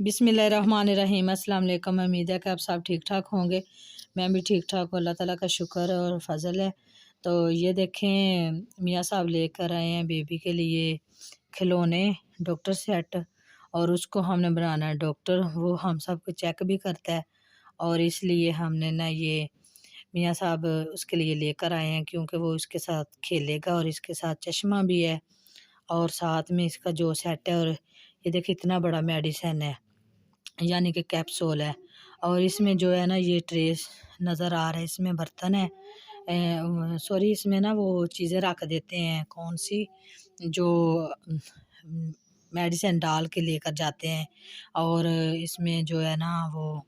बिस्मिल्लाहिर्रहमानिर्रहीम। अस्सलाम वालेकुम। उम्मीद है कि आप सब ठीक ठाक होंगे। मैं भी ठीक ठाक हूँ, अल्लाह ताला का शुक्र और फजल है। तो ये देखें, मियाँ साहब लेकर आए हैं बेबी के लिए खिलौने, डॉक्टर सेट, और उसको हमने बनाना है डॉक्टर। वो हम सब को चेक भी करता है, और इसलिए हमने ना ये मियाँ साहब उसके लिए लेकर आए हैं, क्योंकि वो उसके साथ खेलेगा और इसके साथ चश्मा भी है और साथ में इसका जो सेट है। और ये देखिए इतना बड़ा मेडिसिन है, यानी कि कैप्सूल है। और इसमें जो है ना ये ट्रेस नज़र आ रहा है, इसमें बर्तन है, सॉरी इसमें ना वो चीज़ें रख देते हैं, कौन सी जो मेडिसिन डाल के लेकर जाते हैं। और इसमें जो है ना वो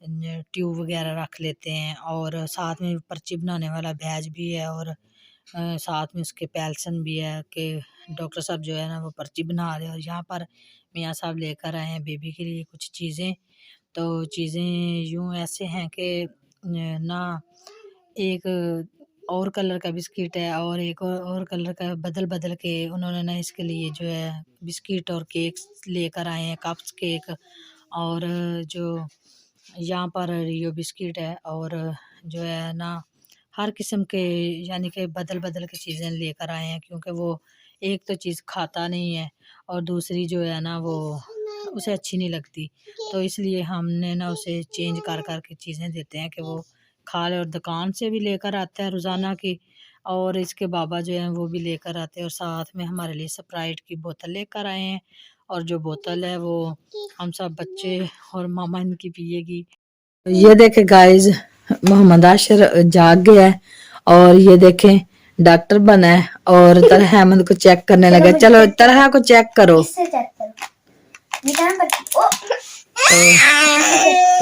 ट्यूब वगैरह रख लेते हैं, और साथ में पर्ची बनाने वाला बैज भी है, और साथ में उसके पेल्सन भी है कि डॉक्टर साहब जो है ना वो पर्ची बना रहे हैं। और यहाँ पर मियाँ साहब लेकर आए हैं बेबी के लिए कुछ चीज़ें। तो चीज़ें यूँ ऐसे हैं कि ना एक और कलर का बिस्किट है, और एक और कलर का बदल बदल के उन्होंने ना इसके लिए जो है बिस्किट और केक्स लेकर आए हैं, कप्स केक। और जो यहाँ पर रियो बिस्किट है, और जो है ना हर किस्म के, यानी कि बदल बदल के चीज़ें लेकर आए हैं, क्योंकि वो एक तो चीज़ खाता नहीं है और दूसरी जो है ना वो उसे अच्छी नहीं लगती। तो इसलिए हमने ना उसे चेंज कर कर के चीज़ें देते हैं कि वो खा ले। और दुकान से भी लेकर आता है रोज़ाना की, और इसके बाबा जो हैं वो भी लेकर आते हैं, और साथ में हमारे लिए स्प्राइट की बोतल लेकर आए हैं। और जो बोतल है वो हम सब बच्चे और मामा इनकी पिएगी। ये देखे गाइस, मोहम्मद आशिर जाग गया है, और ये देखें डॉक्टर बना है और तरह अहमद को चेक करने लगा। चलो तरह को चेक करो।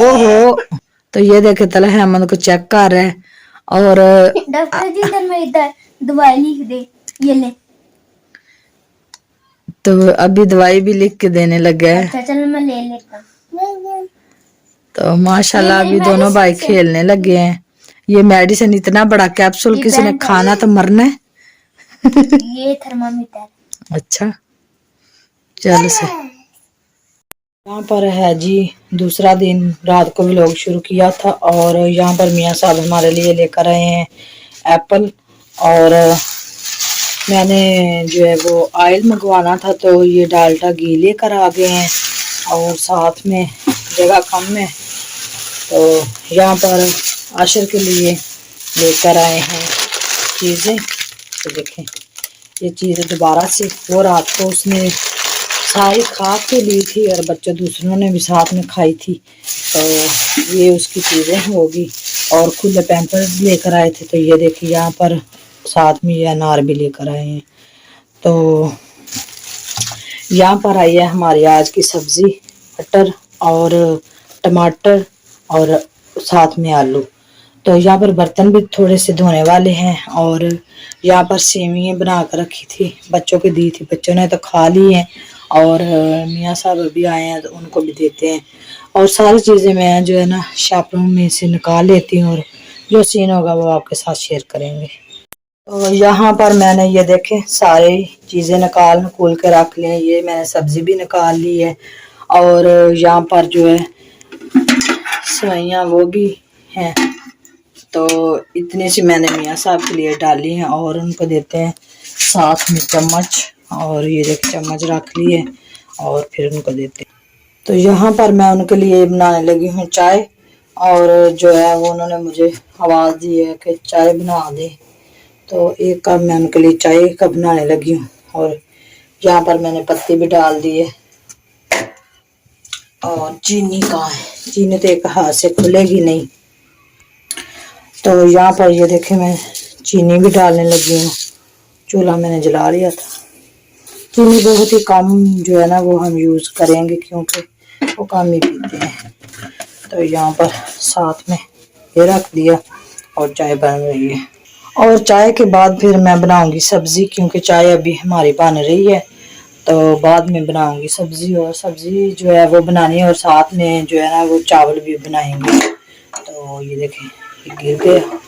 ओहो, तो ये देखे तलह अहमद को चेक कर रहा है। और डॉक्टर जी इधर में इधर दवाई लिख दे, ये ले। तो अभी दवाई भी लिख के देने लगा है। अच्छा चलो मैं ले लेता। तो माशाल्लाह अभी दोनों भाई खेलने लगे हैं। ये मेडिसिन इतना बड़ा कैप्सूल किसी ने खाना तो मरना है। ये थर्मामीटर। अच्छा चल से। यहाँ पर है जी दूसरा दिन, रात को व्लॉग शुरू किया था, और यहाँ पर मियाँ साहब हमारे लिए लेकर आए हैं एप्पल। और मैंने जो है वो ऑयल मंगवाना था, तो ये डाल्डा घी लेकर आ गए हैं, और साथ में जगह कम है तो यहाँ पर आशिर के लिए लेकर आए हैं चीज़ें। तो देखें ये चीज़ें दोबारा से, वो रात को उसने सारी खा के ली थी और बच्चों दूसरों ने भी साथ में खाई थी, तो ये उसकी चीज़ें होगी। और खुले पैम्पर्स लेकर आए थे, तो ये देखिए यहाँ पर साथ में ये अनार भी लेकर आए हैं। तो यहाँ पर आई है हमारी आज की सब्ज़ी, मटर और टमाटर और साथ में आलू। तो यहाँ पर बर्तन भी थोड़े से धोने वाले हैं, और यहाँ पर सेवियाँ बना कर रखी थी, बच्चों को दी थी, बच्चों ने तो खा ली हैं, और मियाँ साहब अभी आए हैं तो उनको भी देते हैं। और सारी चीज़ें मैं जो है ना शापरों में से निकाल लेती हूँ, और जो सीन होगा वो आपके साथ शेयर करेंगे। तो यहाँ पर मैंने ये देखे सारी चीज़ें निकाल के रख ली हैं। ये मैंने सब्ज़ी भी निकाल ली है, और यहाँ पर जो है सेवइयाँ वो भी हैं। तो इतनी सी मैंने मियाँ साहब के लिए डाली हैं, और उनको देते हैं साथ में चम्मच। और ये देख चम्मच रख लिए, और फिर उनको देते हैं। तो यहाँ पर मैं उनके लिए बनाने लगी हूँ चाय, और जो है वो उन्होंने मुझे आवाज़ दी है कि चाय बना दे, तो एक कप मैं उनके लिए चाय का बनाने लगी हूँ। और यहाँ पर मैंने पत्ती भी डाल दी है, और चीनी कहाँ है, चीनी तो एक हाथ से खुलेगी नहीं। तो यहाँ पर ये देखें मैं चीनी भी डालने लगी हूँ, चूल्हा मैंने जला लिया था। चीनी बहुत ही कम जो है ना वो हम यूज़ करेंगे, क्योंकि वो कम ही पीते हैं। तो यहाँ पर साथ में ये रख दिया, और चाय बन रही है। और चाय के बाद फिर मैं बनाऊंगी सब्ज़ी, क्योंकि चाय अभी हमारी बन रही है, तो बाद में बनाऊंगी सब्ज़ी। और सब्ज़ी जो है वो बनानी है, और साथ में जो है ना वो चावल भी बनाएंगे। तो ये देखें ये गिर गया,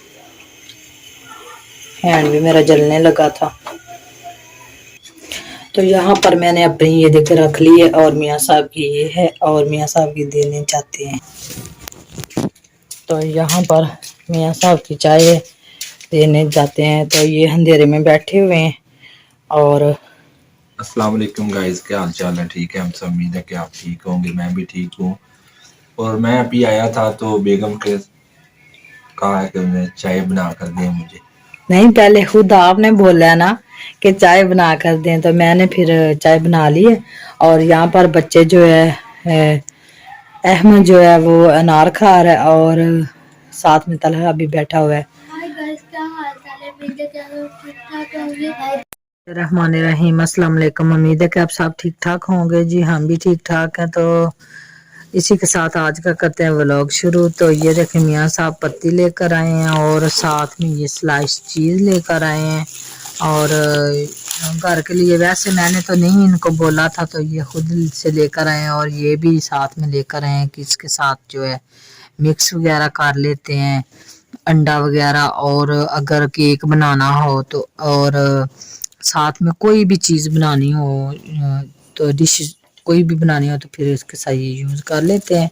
हैंड भी मेरा जलने लगा था। तो यहाँ पर मैंने अपनी ये देखे रख ली है और मियाँ साहब की ये है और मियाँ साहब की देने चाहते हैं। तो यहाँ पर मियाँ साहब की चाय देने जाते हैं। तो ये अंधेरे में बैठे हुए हैं। और अस्सलाम वालेकुम गाइस, क्या हाल चाल है? ठीक है, हम सब उम्मीद है कि आप ठीक होंगे। मैं भी ठीक हूँ। और मैं अभी आया था तो बेगम के कहा है कि उन्हें चाय बना कर दें मुझे। नहीं, पहले खुद आपने बोला है ना कि चाय बना कर दें, तो मैंने फिर चाय बना ली है। और यहाँ पर बच्चे जो है अहमद जो है वो अनार खा रहा है और साथ में तलहा भी बैठा हुआ है। हाय गाइस, क्या हाल चाल है? मेरे क्या ठीक ठाक होंगे? रहमान रहीम, अस्सलाम वालेकुम। उम्मीद है कि आप सब ठीक ठाक होंगे। जी हम भी ठीक ठाक हैं। तो इसी के साथ आज का करते हैं व्लॉग शुरू। तो ये देखें मियाँ साहब पत्ती लेकर आए हैं और साथ में ये स्लाइस चीज़ लेकर आए हैं। और घर के लिए वैसे मैंने तो नहीं इनको बोला था, तो ये खुद से लेकर आए हैं। और ये भी साथ में लेकर आए हैं कि इसके साथ जो है मिक्स वगैरह कर लेते हैं, अंडा वगैरह। और अगर केक बनाना हो तो, और साथ में कोई भी चीज़ बनानी हो, तो डिश कोई भी बनानी हो तो फिर इसके साथ ये यूज़ कर लेते हैं।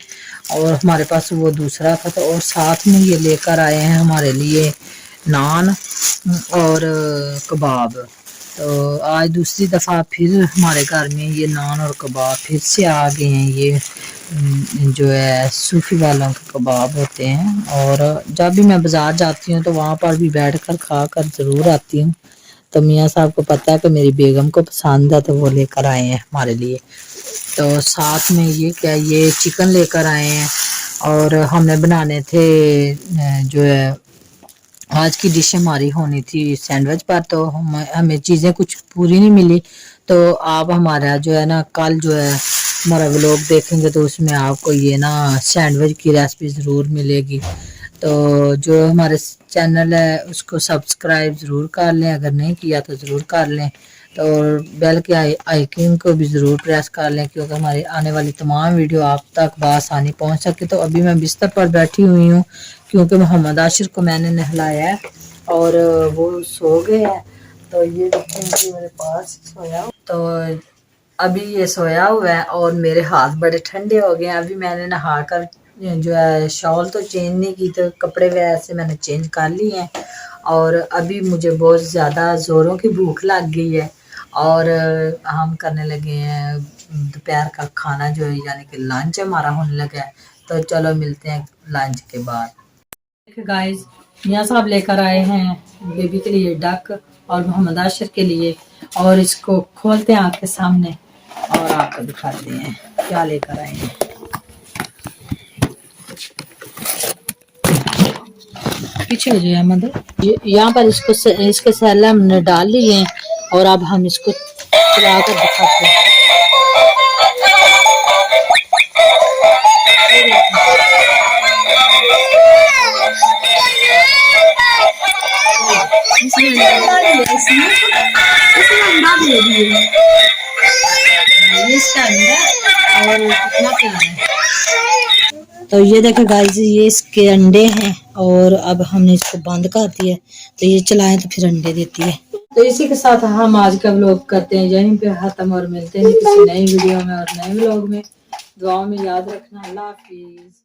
और हमारे पास वो दूसरा था, तो और साथ में ये लेकर आए हैं हमारे लिए नान और कबाब। तो आज दूसरी दफ़ा फिर हमारे घर में ये नान और कबाब फिर से आ गए हैं। ये जो है सूफी वालों के कबाब होते हैं। और जब भी मैं बाज़ार जाती हूँ तो वहाँ पर भी बैठ कर खा कर ज़रूर आती हूँ। तो मियाँ साहब को पता है कि मेरी बेगम को पसंद है, तो वो लेकर आए हैं हमारे लिए। तो साथ में ये क्या, ये चिकन लेकर आए हैं। और हमने बनाने थे जो है आज की डिश हमारी होनी थी सैंडविच पर, तो हमें चीज़ें कुछ पूरी नहीं मिली। तो आप हमारा जो है ना कल जो है हमारा व्लॉग देखेंगे तो उसमें आपको ये ना सैंडविच की रेसिपी ज़रूर मिलेगी। तो जो हमारे चैनल है उसको सब्सक्राइब ज़रूर कर लें, अगर नहीं किया तो ज़रूर कर लें। तो बेल के आइकन को भी ज़रूर प्रेस कर लें, क्योंकि हमारी आने वाली तमाम वीडियो आप तक बआसानी पहुंच सके। तो अभी मैं बिस्तर पर बैठी हुई हूँ क्योंकि मोहम्मद आशिर को मैंने नहलाया है और वो सो गए हैं। तो ये देखिए मेरे पास सोया, तो अभी ये सोया हुआ है और मेरे हाथ बड़े ठंडे हो गए हैं। अभी मैंने नहा कर जो है शॉल तो चेंज नहीं की, तो कपड़े वैसे मैंने चेंज कर लिए हैं। और अभी मुझे बहुत ज़्यादा ज़ोरों की भूख लग गई है और हम करने लगे हैं दोपहर का खाना जो है, यानी कि लंच हमारा होने लगा है। तो चलो मिलते हैं लंच के बाद। गाइस, मियाँ साहब लेकर आए हैं बेबी के लिए डक और मोहम्मद आशिर के लिए, और इसको खोलते हैं आपके सामने और आपको दिखाते हैं क्या लेकर आए हैं। पीछे हो जाए अहमद। यहाँ पर इसको इसके सैला हमने डाल लिए हैं और अब हम इसको चला कर दिखाते हैं। और कितना प्यारा है। तो ये देखो गाइस, ये इसके अंडे हैं और अब हमने इसको बंद कर दिया। तो ये चलाएं तो फिर अंडे देती है। तो इसी के साथ हम आज का व्लॉग करते हैं यहीं पे खत्म और मिलते हैं किसी नई वीडियो में और नए व्लॉग में। दुआओं में याद रखना। अल्लाह हाफिज।